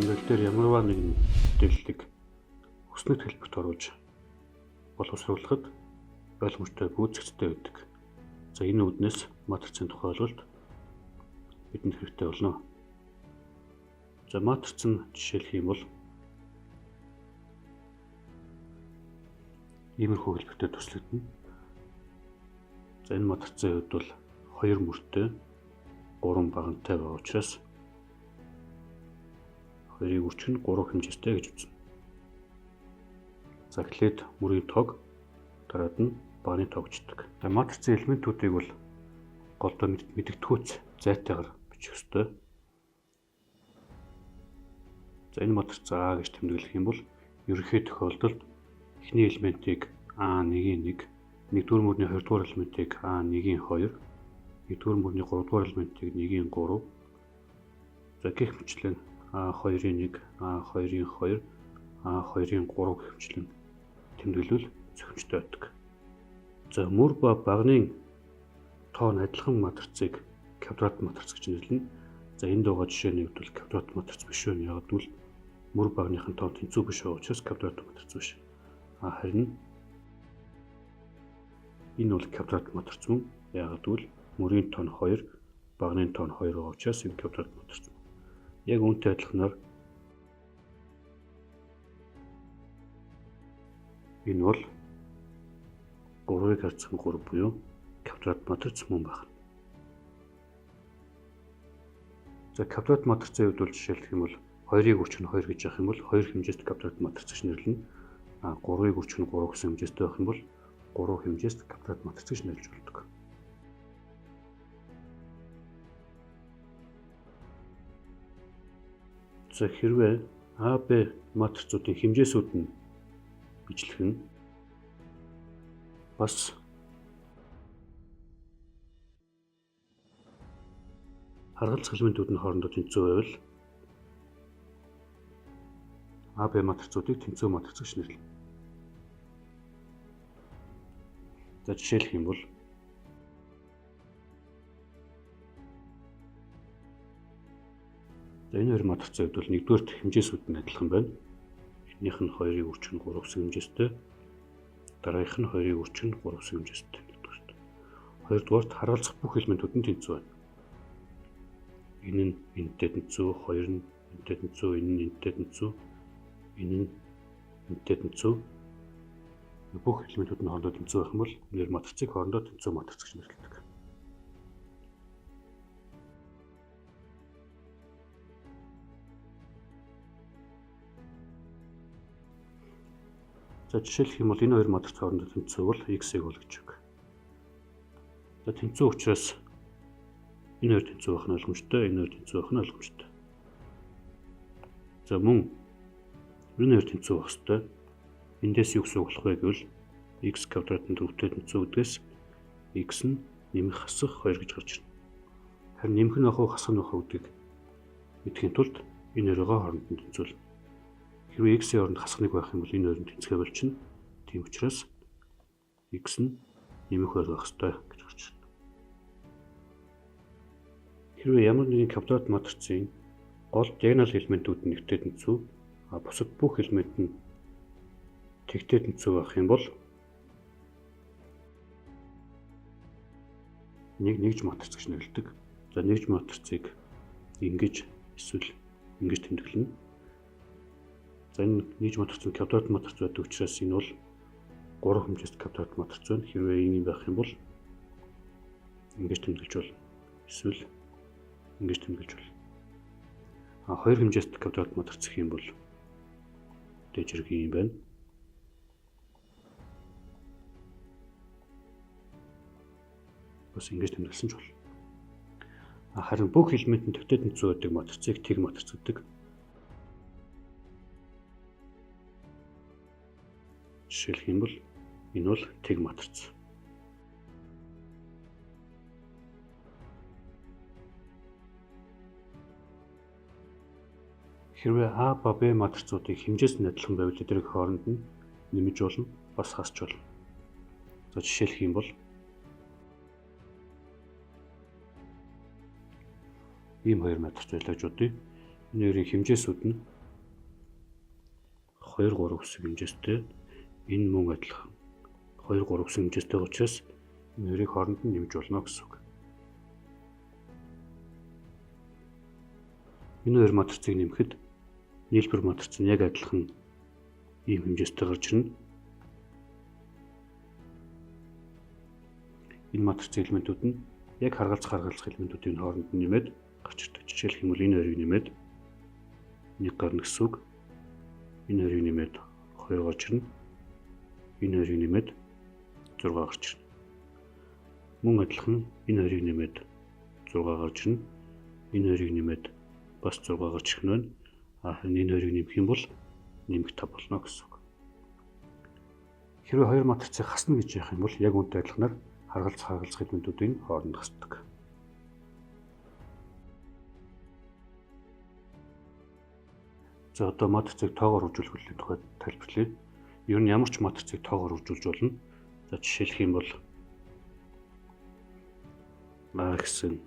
амьдрал дээр ямарваа нэгэн мэдээллийг өснөд хэлбэрт оруулж боловсруулахад ойлгомжтой гүйцэтгэжтэй байдаг. За энэ үүднээс матрицын тухайлбалд бидэнд хэрэгтэй болно. За матриц нь жишээлх юм бол иймэрхүү хэлбэртэй төслөгдөнө. За энэ матрицын хувьд бол 2 мөртэй 3 багантай байгаа учраас 2-ыг үрчгэн 3 хэмжээстэй гэж үзнэ. За эхлээд мөрийн тог, дараад нь багны тогчдөг. Матрицын элементүүдийг бол голдоо мэдэгдэхүйц зайтайгаар бичих ёстой. За энэ матриц А гэж тэмдэглэх юм бол ерөнхий тохиолдолд эхний элементийг А1-1, нэгдүгээр мөрний 2-р элементийг А1-2, нэгдүгээр мөрний 3-р элементийг 1-3, за гэх мэтлэн А2-1, А2-2, А2-3 гэх мэтлэн тэмдэглэл зөвхөмжтэй байдаг. За мөр ба багны тоо нь адилхан матрицыг квадрат матриц гэж нэрлэнэ. За энд байгаа жишээний хувьд квадрат матриц биш вэ? Яг гэвэл мөр багныхын тоо тэнцүү биш байгаа учраас квадрат матриц биш. Харин энэ бол квадрат матриц мөн. Яг гэвэл мөрийн тоо нь 2, багны тоо нь 2 байгаа учраас энэ квадрат матриц. Яг үүнтэй адилханаар энэ бол 3-ыг харьцан 3 буюу квадрат матриц мөн байна. За квадрат матрицын хувьд бол жишээлх юм бол 2-ыг үрчгэн 2 гэж явах юм бол 2 хэмжээст квадрат матриц гэж нэрлэнэ. 3-ыг үрчгэн 3 гэсэн хэмжээстэй байх юм бол 3 хэмжээст квадрат матриц гэж нэрлэж болдог. За хэрвээ AB матрицуудын хэмжээсүүд нь бичлэх нь бас харгалзах элементүүд нь хоорондоо тэнцүү байвал AB матрицуудыг тэнцүү матриц гэж нэрлэнэ. За жишээлх юм бол энэ хоёр матрицын хувьд бол нэгдүгээр хэмжээсүүд нь адилхан байна. Эхнийх нь 2-ыг үрчгэн 3 гэсэн хэмжээстэй, дараагийнх нь 2-ыг үрчгэн 3 гэсэн хэмжээстэй. Хоёрдугаарт харгалзах бүх элементүүд нь тэнцүү байна. Энэ нь энэтэй тэнцүү, 2 нь энэтэй тэнцүү, энэ нь энэтэй тэнцүү, энэ нь энэтэй тэнцүү. Бүх элементүүд нь хоорондоо тэнцүү байх юм бол энэ матрицыг хоорондоо тэнцүү матриц гэж нэрлэдэг. За жишээлх юм бол энэ хоёр матриц хоорондоо тэнцүү бол x-ийг бол гэж үг. За тэнцүү учраас энэ хоёр тэнцүү байх нь ойлгомжтой, энэ хоёр тэнцүү байх нь ойлгомжтой. За мөн энэ хоёр тэнцүү байх ёстой. Эндээс юу гэсэн үг болох вэ гэвэл x квадратын төвтэй тэнцүү гэдгээс x нь нэмэх хасах 2 гэж гарч ирнэ. Харин нэмэх нь ах уу хасах нь ах уу гэдгийг мэдхийн тулд энэ хоёроо хооронд нь тэнцүүлнэ. Хэрвээ x-ийн оронд хасах нэг байх юм бол энэ хоёр нь тэнцгээ болчихно. Тийм учраас x нь нэмэх 2 байх ёстой гэж гарч ирнэ. Хэрвээ ямар нэгэн квадрат матрицын гол диагонал элементүүд нь нэгтэй тэнцүү, бусад бүх элемент нь тэгтэй тэнцүү байх юм бол нэгж матриц гэж нэрлэдэг. За нэгж матрицыг ингэж эсвэл ингэж тэмдэглэнэ. За энэ нэгж матрич нь квадрат матриц байдаг учраас энэ бол 3 хэмжээст квадрат матриц байна. Хэрвээ ийм байх юм бол ингэж тэмдэглэж болно. Эсвэл ингэж тэмдэглэж болно. 2 хэмжээст квадрат матриц гэх юм бол дэжрэг юм байна. Бас ингэж тэмдэглэсэн ч болно. Харин бүх элемент нь тэгтэй тэнцүү байдаг матрицыг тэг матриц гэдэг. Жишээлх юм бол энэ бол тэг матриц. Хэрвээ А ба Б матрицуудыг хэмжээс нь адилхан байвал эдгээрийн хооронд нь нэмж болно, бас хасч болно. За жишээлх юм бол ийм хоёр матрич байлаа гэж бодъё. Энэ хоёрын хэмжээсүүд нь 2 3 хэсэг хэмжээстэй. Энэ мөн адилхан 2 3 хэсэг хэмжээстэй учраас энэ хоёрыг хооронд нь нэмж болно гэсэн үг. Энэ хоёр матрицыг нэмэхэд нийлбэр матриц нь яг адилхан ийм хэмжээстэй гарч ирнэ. Энэ матрицын элементүүд нь яг харгалзах элементүүдийн хооронд нь нэмээд гарч ирдэг. Жишээлх юм бол энэ хоёрыг нэмээд 1 гарна гэсэн үг. Энэ хоёрыг нэмээд 2 гарч ирнэ. Энэ хоёрыг нэмээд 6 гарч ирнэ. Мөн адилхан энэ хоёрыг нэмээд 6 гарч ирнэ. Энэ хоёрыг нэмээд бас 6 гарч ирэх нь байна. Харин энэ хоёрыг нэмэх юм бол нэмэх 5 болно гэсэн үг. Хэрвээ хоёр матрицыг хасна гэж яах юм бол яг үүнтэй адилханаар харгалзах элементүүдийн хооронд хасдаг. За одоо матрицыг тоогоор хөгжүүлэх тухай тайлбарлая. Ер нь ямар ч матрицыг тоогоор хөгжүүлж болно. За жишээлх юм бол А гэсэн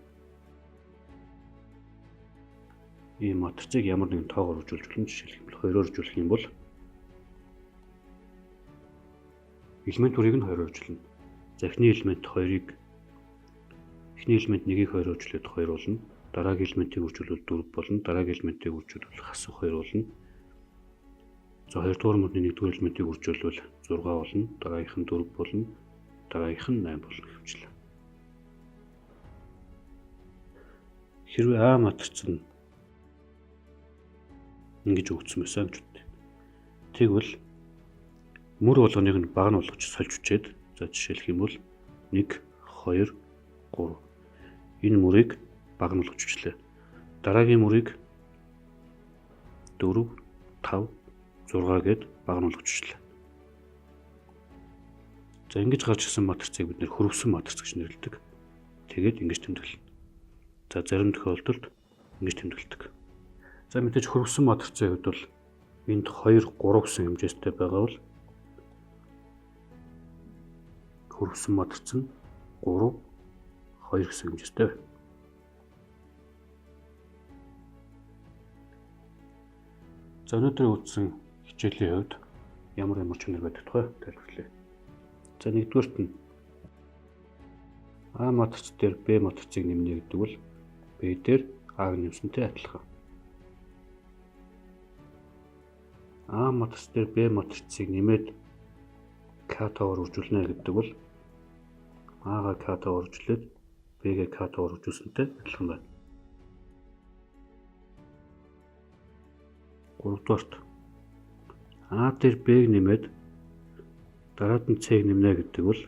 ийм матрицыг ямар нэгэн тоогоор хөгжүүлж болно. Жишээлх юм бол 2-оор хөгжүүлэх юм бол элемент бүрийг нь 2-оор хөгжүүлнэ. За эхний элемент 2-ыг эхний элемент 1-ийг 2-оор хөгжүүлээд 2 болно. Дараагийн элементийг хөгжүүлвэл 4 болно. Дараагийн элементийг хөгжүүлвэл хасах 2 болно. За 2 дугаар мөрний 1-р элементийг хөгжүүлвэл 6 болно. Дараагийнх нь 4 болно. Дараагийнх нь 8 болно гэвчлээ. Хэрвээ А матриц нь ингэж өгсөн байсан гэж үү. Тэгвэл мөр болгоныг нь баг нь болгож сольж үчээд за жишээлх юм бол 1 2 3 энэ мөрийг баг нь болгож үчлээ. Дараагийн мөрийг 4 5 6 гэд баг нь болгож үчлээ. За ингэж гарч ирсэн матрицыг бид нэр хөрвсөн матриц гэж нэрлэдэг. Тэгээд ингэж тэмдэглэнэ. За зарим тохиолдолд ингэж тэмдэглэдэг. За мэдээж хөрвсөн матрицын хувьд бол энд 2 3 гэсэн хэмжээстэй байгаа бол хөрвсөн матриц нь 3 2 гэсэн хэмжээстэй байна. За өнөөдрийн үзсэн хичээлийн хувьд ямар чанар байдаг тухай тайлбарлая. За нэгдүгээрт нь А матриц дээр Б матрицыг нэмнэ гэдэг бол Б дээр А-г нэмсэнтэй адилхан. А матриц дээр Б матрицыг нэмээд К-тоор үржүүлнэ гэдэг бол А-га К-тоор үржүүлээд Б-гээ К-тоор үржүүлсэнтэй адилхан байна. Гуравдугаарт А дээр Б-г нэмээд дараад нь С-г нэмнэ гэдэг бол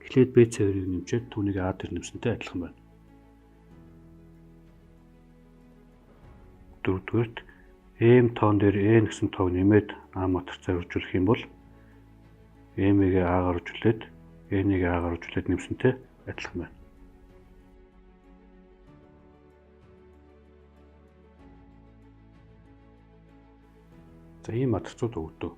эхлээд Б С-ийг нэмчээд түүнийг А дээр нэмсэнтэй адилхан байна. Дөрөвдүгээрт М тоон дээр N гэсэн тоог нэмээд А матрицаар үржүүлэх юм бол M-ийг А-гаар үржүүлээд N-ийг А-гаар үржүүлээд нэмсэнтэй адилхан байна. За ийм матрицууд өгдөг.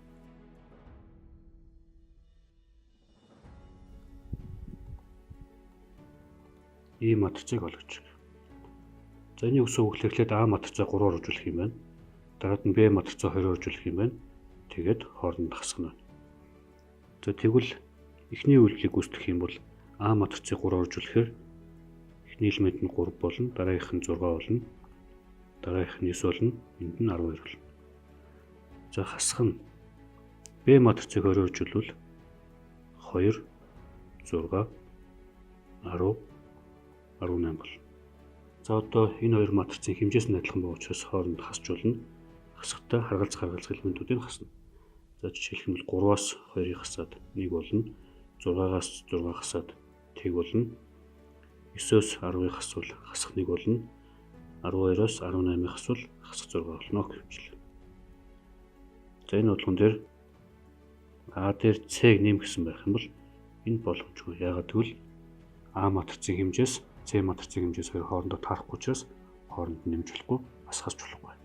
Ийм матрицыг олгож. За энэ үсэг өгөхлөд А матрицаа 3-оор үржүүлэх юм байна. Дараад нь Б матрицаа 2-оор үржүүлэх юм байна. Тэгээд хооронд хасгана. За тэгвэл эхний үйлдэлийг гүйцэтгэх юм бол А матрицыг 3-оор үржүүлэхээр эхний элемент нь 3 болно, дараагийнх нь 6 болно, дараагийнх нь 9 болно, энд нь 12 болно. За хасах нь Б матрицыг 2-оор үржүүлвэл 2 6 10 18 болно. За одоо энэ хоёр матрицын хэмжээс нь адилхан байгаа учраас хооронд хасч болно. Хасахдаа харгалзах элементүүдийг хасна. За жишээлх юм бол 3-аас 2-ыг хасаад 1 болно. 6-аас 6 хасаад тэг болно. 9-өөс 10-ыг хасвал хасах 1 болно. 12-оос 18-ыг хасвал хасах 6 болно гэвчлээ. За энэ бодлогон дээр А дээр С-г нэм гэсэн байх юм бол энэ боломжгүй. Яагаад гэвэл А матрицын хэмжээс С матрицын хэмжээс хоёр хоорондоо таарахгүй учраас хооронд нэмж болохгүй, бас хасч болохгүй.